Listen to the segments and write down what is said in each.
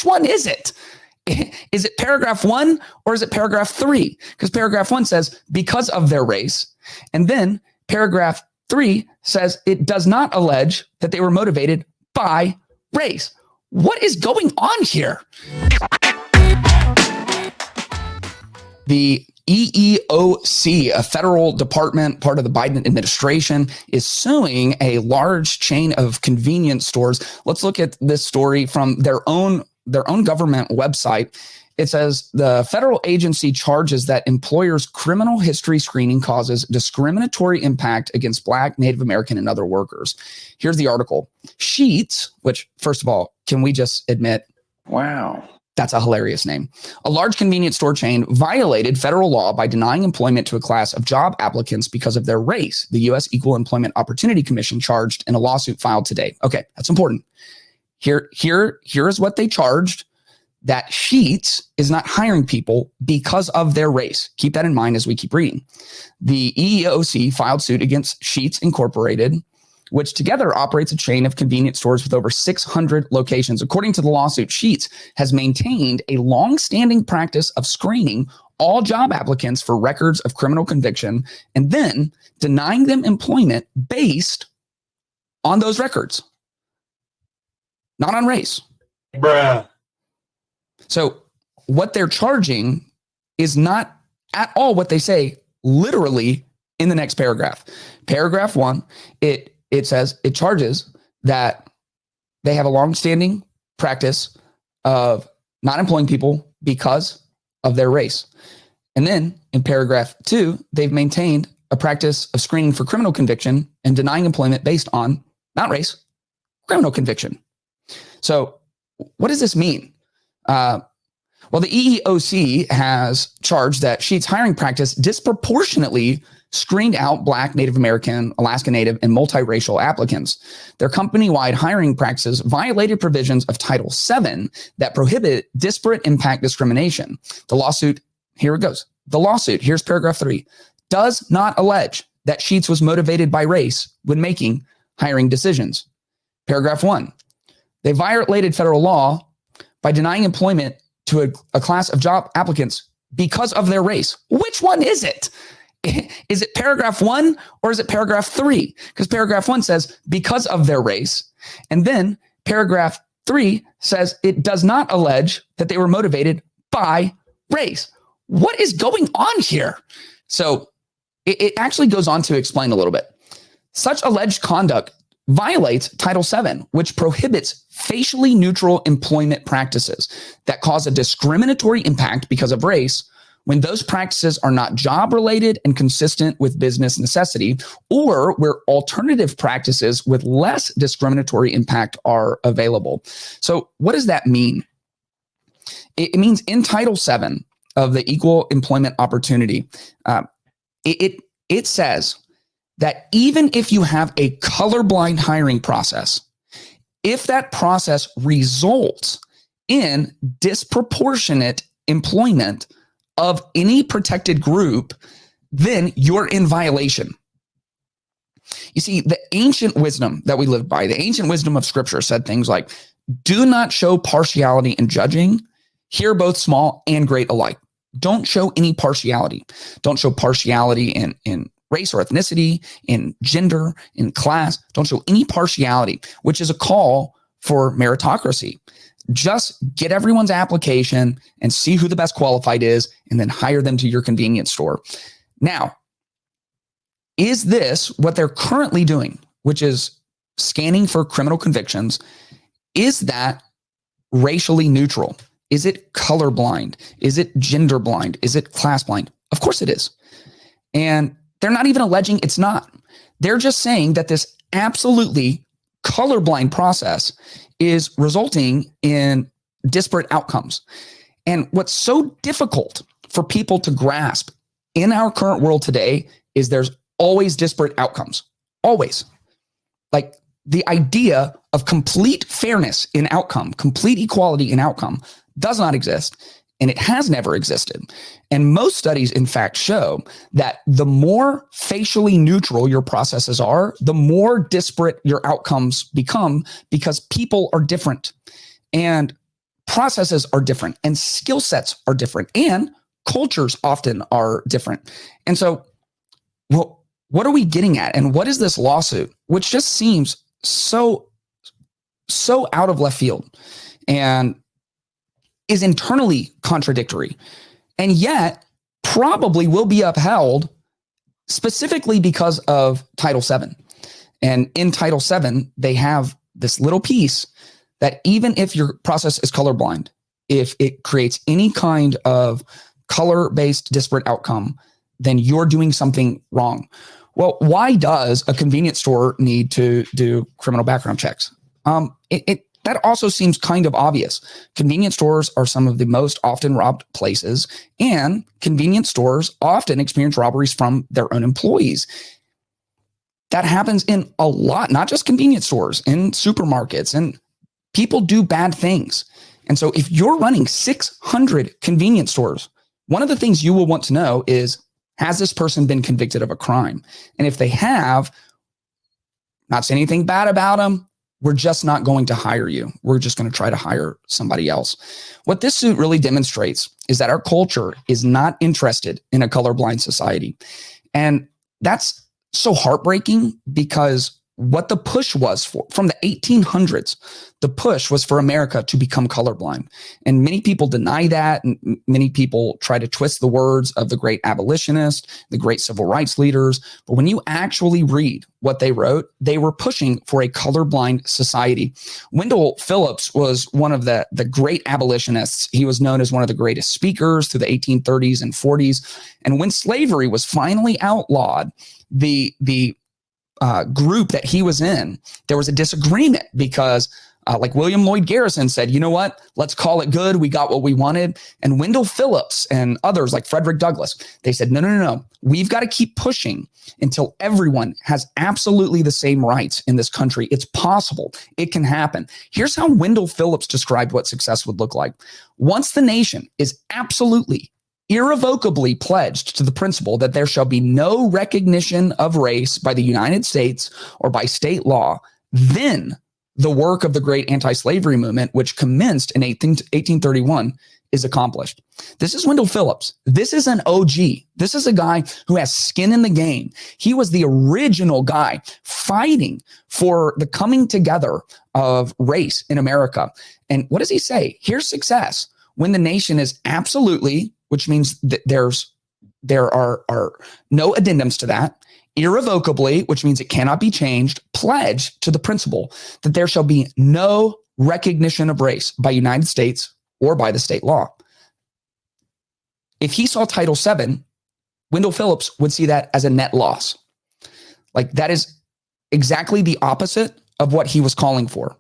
Which one is it? Is it paragraph 1 or is it paragraph 3? Because paragraph 1 says because of their race. And then paragraph 3 says it does not allege that they were motivated by race. What is going on here? The EEOC, a federal department, part of the Biden administration, is suing a large chain of convenience stores. Let's look at this story from their own government website. It says the federal agency charges that employers' criminal history screening causes discriminatory impact against Black, Native American, and other workers. Here's the article. Sheetz, which, first of all, can we just admit, wow, that's a hilarious name. A large convenience store chain violated federal law by denying employment to a class of job applicants because of their race, the U.S. Equal Employment Opportunity Commission charged in a lawsuit filed today. Okay, that's important. Here is what they charged, that Sheetz is not hiring people because of their race. Keep that in mind as we keep reading. The EEOC filed suit against Sheetz Incorporated, which together operates a chain of convenience stores with over 600 locations. According to the lawsuit, Sheetz has maintained a long-standing practice of screening all job applicants for records of criminal conviction and then denying them employment based on those records, not on race. Bruh. So what they're charging is not at all what they say literally in the next paragraph. Paragraph 1, it says it charges that they have a longstanding practice of not employing people because of their race. And then in paragraph 2, they've maintained a practice of screening for criminal conviction and denying employment based on not race, criminal conviction. So what does this mean? Well, the EEOC has charged that Sheetz hiring practice disproportionately screened out Black, Native American, Alaska Native, and multiracial applicants. Their company-wide hiring practices violated provisions of Title VII that prohibit disparate impact discrimination. The lawsuit, here it goes. The lawsuit, here's paragraph 3, does not allege that Sheetz was motivated by race when making hiring decisions. Paragraph 1, they violated federal law by denying employment to a class of job applicants because of their race. Which one is it? Is it paragraph 1 or is it paragraph 3? Because paragraph 1 says because of their race. And then paragraph 3 says it does not allege that they were motivated by race. What is going on here? So it actually goes on to explain a little bit. Such alleged conduct violates Title VII, which prohibits facially neutral employment practices that cause a discriminatory impact because of race when those practices are not job-related and consistent with business necessity, or where alternative practices with less discriminatory impact are available. So what does that mean? It means in Title VII of the Equal Employment Opportunity, it says that even if you have a colorblind hiring process, if that process results in disproportionate employment of any protected group, then you're in violation. You see, the ancient wisdom that we live by, the ancient wisdom of Scripture said things like, do not show partiality in judging, hear both small and great alike. Don't show any partiality. Don't show partiality in race or ethnicity, in gender, in class. Don't show any partiality, which is a call for meritocracy. Just get everyone's application and see who the best qualified is, and then hire them to your convenience store. Now, is this what they're currently doing, which is scanning for criminal convictions? Is that racially neutral? Is it colorblind? Is it gender blind? Is it class blind? Of course it is. And they're not even alleging it's not. They're just saying that this absolutely colorblind process is resulting in disparate outcomes. And what's so difficult for people to grasp in our current world today is there's always disparate outcomes. Always. Like the idea of complete fairness in outcome, complete equality in outcome does not exist. And it has never existed. And most studies, in fact, show that the more facially neutral your processes are, the more disparate your outcomes become because people are different. And processes are different and skill sets are different and cultures often are different. And so, well, what are we getting at? And what is this lawsuit, which just seems so out of left field and is internally contradictory, and yet probably will be upheld specifically because of Title VII. And in Title VII, they have this little piece that even if your process is colorblind, if it creates any kind of color-based disparate outcome, then you're doing something wrong. Well, why does a convenience store need to do criminal background checks? That also seems kind of obvious. Convenience stores are some of the most often robbed places, and convenience stores often experience robberies from their own employees. That happens in a lot, not just convenience stores, in supermarkets, and people do bad things. And so if you're running 600 convenience stores, one of the things you will want to know is, has this person been convicted of a crime? And if they have, not say anything bad about them, we're just not going to hire you. We're just going to try to hire somebody else. What this suit really demonstrates is that our culture is not interested in a colorblind society. And that's so heartbreaking, because what the push was for from the 1800s, the push was for America to become colorblind. And many people deny that. And many people try to twist the words of the great abolitionists, the great civil rights leaders. But when you actually read what they wrote, they were pushing for a colorblind society. Wendell Phillips was one of the great abolitionists. He was known as one of the greatest speakers through the 1830s and 40s. And when slavery was finally outlawed, the group that he was in, there was a disagreement because like William Lloyd Garrison said, you know what, let's call it good. We got what we wanted. And Wendell Phillips and others like Frederick Douglass, they said, no. We've got to keep pushing until everyone has absolutely the same rights in this country. It's possible. It can happen. Here's how Wendell Phillips described what success would look like. Once the nation is absolutely irrevocably pledged to the principle that there shall be no recognition of race by the United States or by state law, then the work of the great anti-slavery movement, which commenced in 1831, is accomplished. This is Wendell Phillips. This is an OG. This is a guy who has skin in the game. He was the original guy fighting for the coming together of race in America. And what does he say? Here's success when the nation is absolutely, which means that there are no addendums to that, irrevocably, which means it cannot be changed, pledged to the principle that there shall be no recognition of race by United States or by the state law. If he saw Title VII, Wendell Phillips would see that as a net loss. Like, that is exactly the opposite of what he was calling for.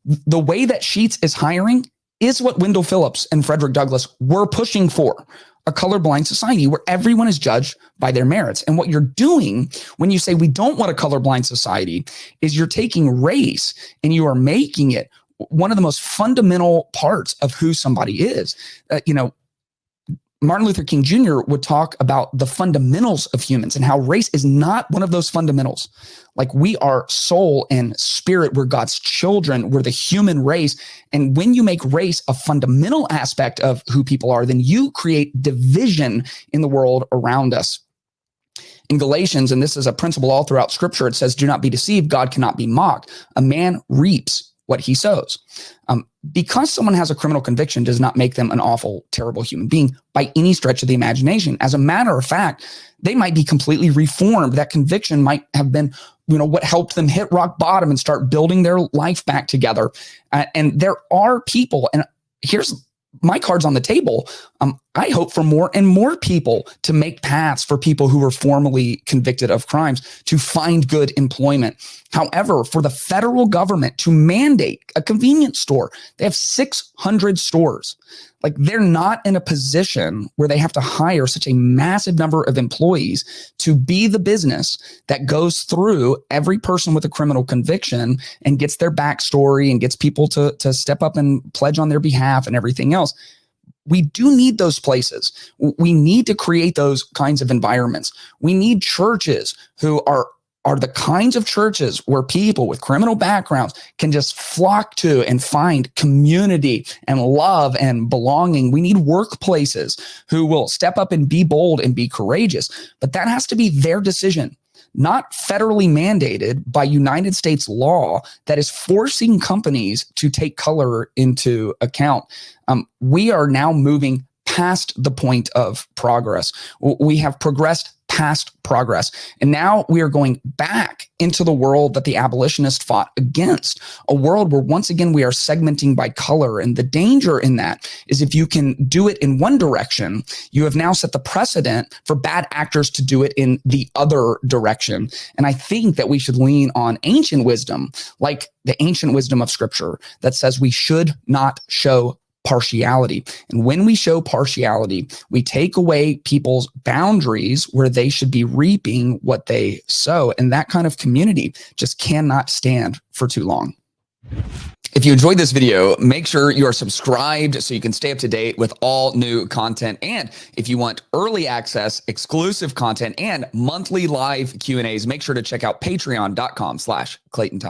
The way that Sheetz is hiring is what Wendell Phillips and Frederick Douglass were pushing for, a colorblind society where everyone is judged by their merits. And what you're doing when you say we don't want a colorblind society is you're taking race and you are making it one of the most fundamental parts of who somebody is. Martin Luther King Jr. would talk about the fundamentals of humans and how race is not one of those fundamentals. Like, we are soul and spirit. We're God's children. We're the human race. And when you make race a fundamental aspect of who people are, then you create division in the world around us. In Galatians, and this is a principle all throughout Scripture, it says, do not be deceived. God cannot be mocked. A man reaps what he sows. Because someone has a criminal conviction does not make them an awful, terrible human being by any stretch of the imagination. As a matter of fact, they might be completely reformed. That conviction might have been, what helped them hit rock bottom and start building their life back together. And there are people, and here's my cards on the table. I hope for more and more people to make paths for people who were formerly convicted of crimes to find good employment. However, for the federal government to mandate a convenience store, they have 600 stores. Like, they're not in a position where they have to hire such a massive number of employees to be the business that goes through every person with a criminal conviction and gets their backstory and gets people to step up and pledge on their behalf and everything else. We do need those places. We need to create those kinds of environments. We need churches who are are the kinds of churches where people with criminal backgrounds can just flock to and find community and love and belonging. We need workplaces who will step up and be bold and be courageous, but that has to be their decision, not federally mandated by United States law that is forcing companies to take color into account. We are now moving past the point of progress. We have progressed past progress. And now we are going back into the world that the abolitionists fought against, a world where once again we are segmenting by color. And the danger in that is if you can do it in one direction, you have now set the precedent for bad actors to do it in the other direction. And I think that we should lean on ancient wisdom, like the ancient wisdom of Scripture that says we should not show partiality. And when we show partiality, we take away people's boundaries where they should be reaping what they sow. And that kind of community just cannot stand for too long. If you enjoyed this video, make sure you are subscribed so you can stay up to date with all new content. And if you want early access, exclusive content, and monthly live Q&As, make sure to check out patreon.com/ClaytonTyner.